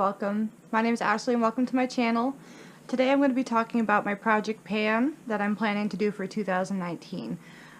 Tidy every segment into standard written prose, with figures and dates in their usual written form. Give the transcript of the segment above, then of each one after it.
welcome. My name is Ashley and welcome to my channel. Today I'm going to be talking about my project pan that I'm planning to do for 2019.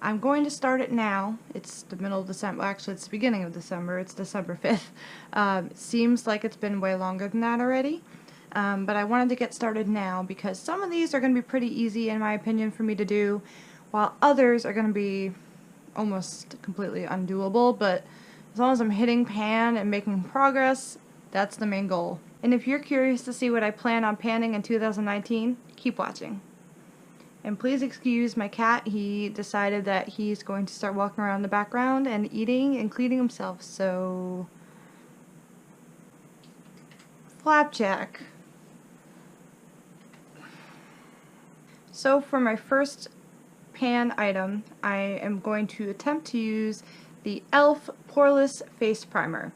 I'm going to start it now. It's the middle of December, actually it's the beginning of December, it's December 5th. It seems like it's been way longer than that already, but I wanted to get started now because some of these are going to be pretty easy in my opinion for me to do, while others are going to be almost completely undoable, but as long as I'm hitting pan and making progress, that's the main goal. And if you're curious to see what I plan on panning in 2019, keep watching. And please excuse my cat, he decided that he's going to start walking around the background and eating and cleaning himself, so... Flapjack. So for my first pan item, I am going to attempt to use the e.l.f. Poreless Face Primer.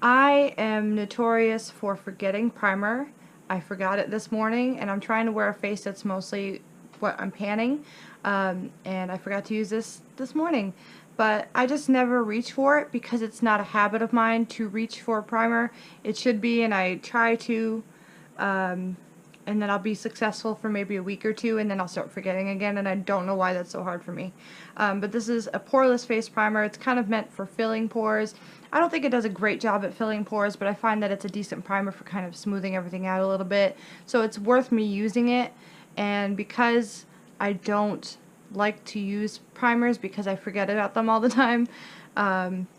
I am notorious for forgetting primer. I forgot it this morning and I'm trying to wear a face that's mostly what I'm panning, and I forgot to use this morning. But I just never reach for it because it's not a habit of mine to reach for a primer. It should be, and I try to, and then I'll be successful for maybe a week or two and then I'll start forgetting again, and I don't know why that's so hard for me. But this is a poreless face primer. It's kind of meant for filling pores. I don't think it does a great job at filling pores, but I find that it's a decent primer for kind of smoothing everything out a little bit. So it's worth me using it, and because I don't like to use primers because I forget about them all the time,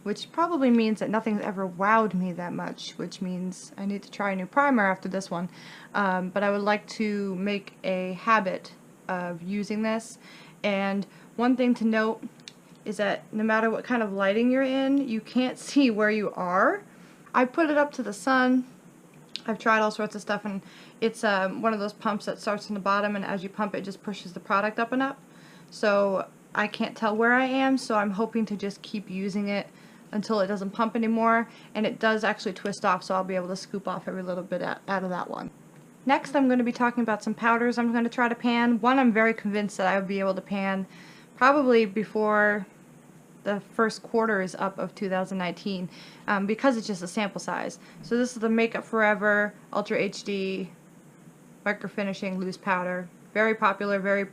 which probably means that nothing's ever wowed me that much, which means I need to try a new primer after this one. But I would like to make a habit of using this. And one thing to note is that no matter what kind of lighting you're in, you can't see where you are. I put it up to the sun. I've tried all sorts of stuff, and it's one of those pumps that starts from the bottom, and as you pump it just pushes the product up and up. So I can't tell where I am, so I'm hoping to just keep using it until it doesn't pump anymore, and it does actually twist off, so I'll be able to scoop off every little bit out of that one. Next I'm going to be talking about some powders I'm going to try to pan. One I'm very convinced that I would be able to pan probably before the first quarter is up of 2019, because it's just a sample size. So this is the Makeup Forever Ultra HD Micro Finishing Loose Powder. Very popular, very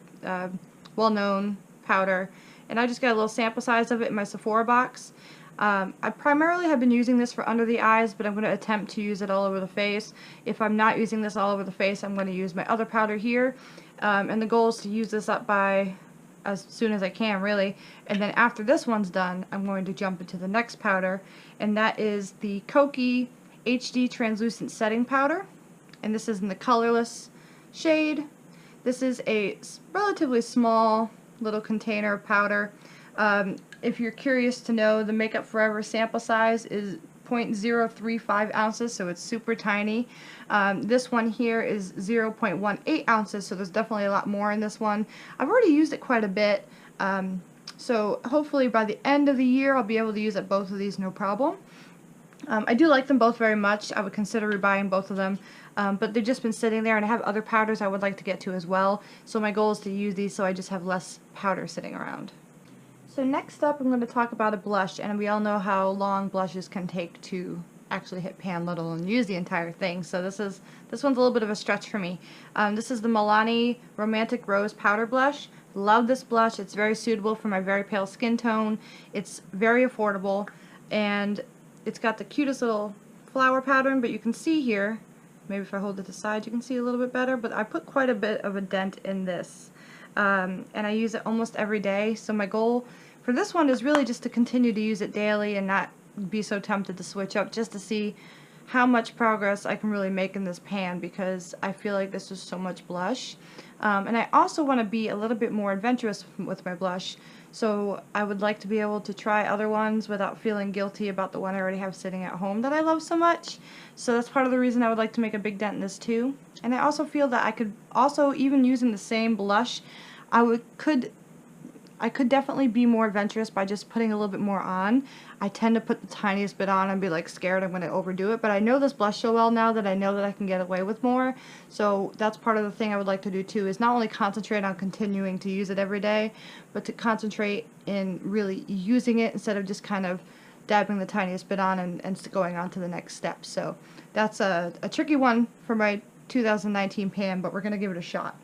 well-known powder, and I just got a little sample size of it in my Sephora box. I primarily have been using this for under the eyes, but I'm going to attempt to use it all over the face. If I'm not using this all over the face, I'm going to use my other powder here, and the goal is to use this up by as soon as I can, really. And then after this one's done, I'm going to jump into the next powder, and that is the Kokie HD Translucent Setting Powder, and this is in the colorless shade. This is a relatively small little container of powder. If you're curious to know, the Makeup Forever sample size is 0.035 ounces, so it's super tiny. This one here is 0.18 ounces, so there's definitely a lot more in this one. I've already used it quite a bit, so hopefully by the end of the year I'll be able to use up both of these no problem. I do like them both very much. I would consider rebuying both of them, but they've just been sitting there, and I have other powders I would like to get to as well, so my goal is to use these so I just have less powder sitting around. So next up I'm going to talk about a blush, and we all know how long blushes can take to actually hit pan little and use the entire thing, so this one's a little bit of a stretch for me. This is the Milani Romantic Rose Powder Blush. Love this blush. It's very suitable for my very pale skin tone. It's very affordable, and it's got the cutest little flower pattern, but you can see here, maybe if I hold it aside you can see a little bit better, but I put quite a bit of a dent in this, and I use it almost every day, so my goal for this one is really just to continue to use it daily and not be so tempted to switch up, just to see how much progress I can really make in this pan, because I feel like this is so much blush. And I also want to be a little bit more adventurous with my blush, so I would like to be able to try other ones without feeling guilty about the one I already have sitting at home that I love so much. So that's part of the reason I would like to make a big dent in this too. And I also feel that I could also, even using the same blush, I could definitely be more adventurous by just putting a little bit more on. I tend to put the tiniest bit on and be like scared I'm going to overdo it, but I know this blush so well now that I know that I can get away with more. So that's part of the thing I would like to do too, is not only concentrate on continuing to use it every day, but to concentrate in really using it instead of just kind of dabbing the tiniest bit on and going on to the next step. So that's a tricky one for my 2019 pan, but we're going to give it a shot.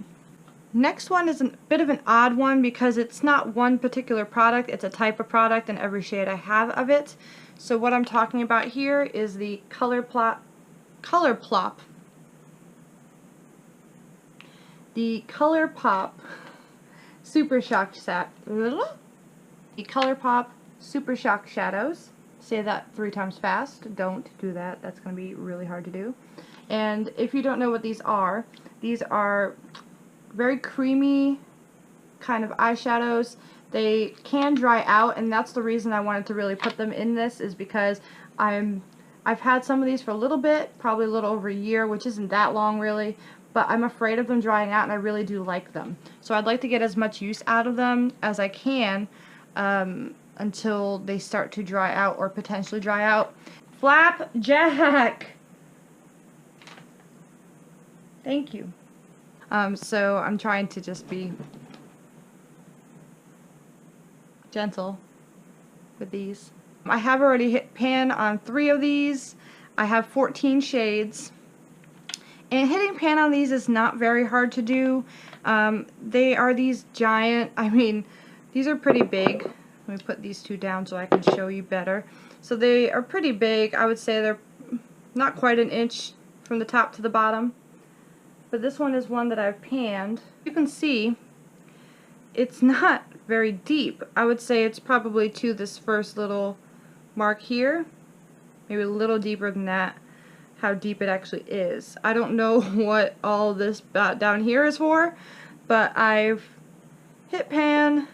Next one is a bit of an odd one because it's not one particular product, it's a type of product in every shade I have of it. So what I'm talking about here is the Color Plop. The Color Pop Super Shock The Color Pop Super Shock Shadows. Say that 3 times fast. Don't do that. That's going to be really hard to do. And if you don't know what these are very creamy kind of eyeshadows. They can dry out, and that's the reason I wanted to really put them in this, is because I've had some of these for a little bit, probably a little over a year, which isn't that long really, but I'm afraid of them drying out, and I really do like them. So I'd like to get as much use out of them as I can until they start to dry out or potentially dry out. Flapjack! Thank you. So I'm trying to just be gentle with these. I have already hit pan on 3 of these. I have 14 shades. And hitting pan on these is not very hard to do. They are these giant, these are pretty big. Let me put these 2 down so I can show you better. So they are pretty big. I would say they're not quite an inch from the top to the bottom. But this one is one that I've panned. You can see it's not very deep. I would say it's probably to this first little mark here. Maybe a little deeper than that, how deep it actually is. I don't know what all this down here is for, but I've hit pan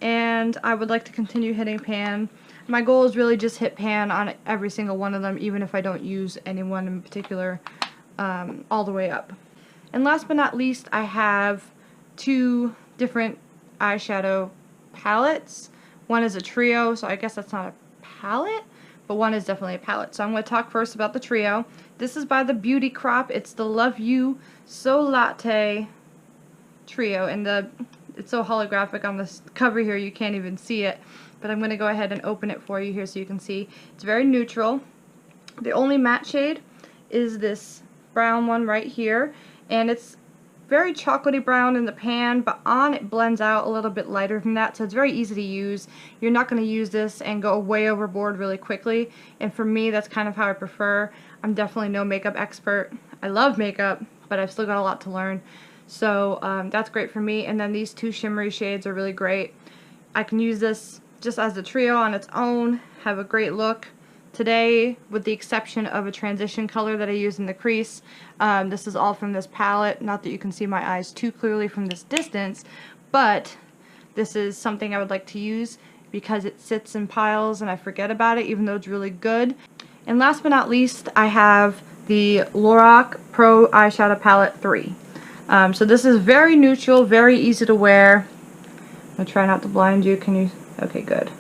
and I would like to continue hitting pan. My goal is really just hit pan on every single one of them, even if I don't use any one in particular all the way up. And last but not least, I have 2 different eyeshadow palettes. One is a trio, so I guess that's not a palette, but one is definitely a palette. So I'm going to talk first about the trio. This is by the Beauty Crop. It's the Love You So Latte trio, and it's so holographic on this cover here you can't even see it, but I'm going to go ahead and open it for you here so you can see. It's very neutral. The only matte shade is this brown one right here, and it's very chocolatey brown in the pan, but on it blends out a little bit lighter than that, so it's very easy to use. You're not going to use this and go way overboard really quickly, and for me that's kind of how I prefer. I'm definitely no makeup expert. I love makeup, but I've still got a lot to learn, so that's great for me. And then these 2 shimmery shades are really great. I can use this just as a trio on its own, have a great look. Today, with the exception of a transition color that I use in the crease, this is all from this palette. Not that you can see my eyes too clearly from this distance, but this is something I would like to use because it sits in piles and I forget about it, even though it's really good. And last but not least, I have the Lorac Pro Eyeshadow Palette 3. So this is very neutral, very easy to wear. I'm going to try not to blind you. Can you? Okay, good.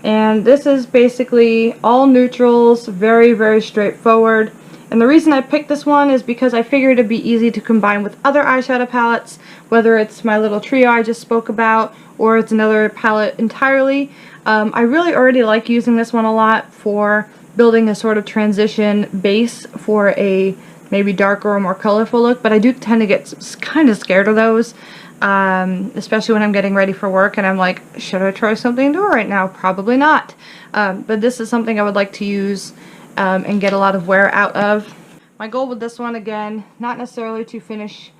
And this is basically all neutrals, very, very straightforward. And the reason I picked this one is because I figured it'd be easy to combine with other eyeshadow palettes, whether it's my little trio I just spoke about, or it's another palette entirely. I really already like using this one a lot for building a sort of transition base for a maybe darker or more colorful look, but I do tend to get kind of scared of those. Especially when I'm getting ready for work and I'm like, should I try something new right now? Probably not. But this is something I would like to use and get a lot of wear out of. My goal with this one, again, not necessarily to finish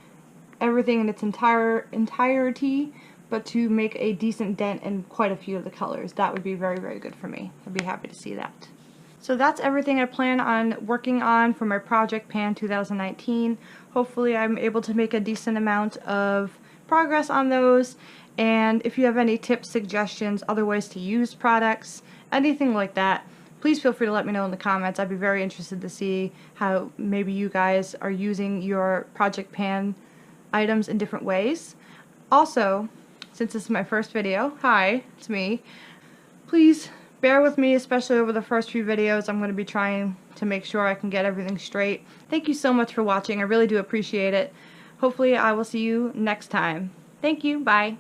everything in its entirety, but to make a decent dent in quite a few of the colors. That would be very, very good for me. I'd be happy to see that. So that's everything I plan on working on for my Project Pan 2019. Hopefully I'm able to make a decent amount of progress on those, and if you have any tips, suggestions, other ways to use products, anything like that, please feel free to let me know in the comments. I'd be very interested to see how maybe you guys are using your Project Pan items in different ways. Also, since this is my first video, hi, it's me, please bear with me, especially over the first few videos. I'm going to be trying to make sure I can get everything straight. Thank you so much for watching. I really do appreciate it. Hopefully I will see you next time. Thank you. Bye.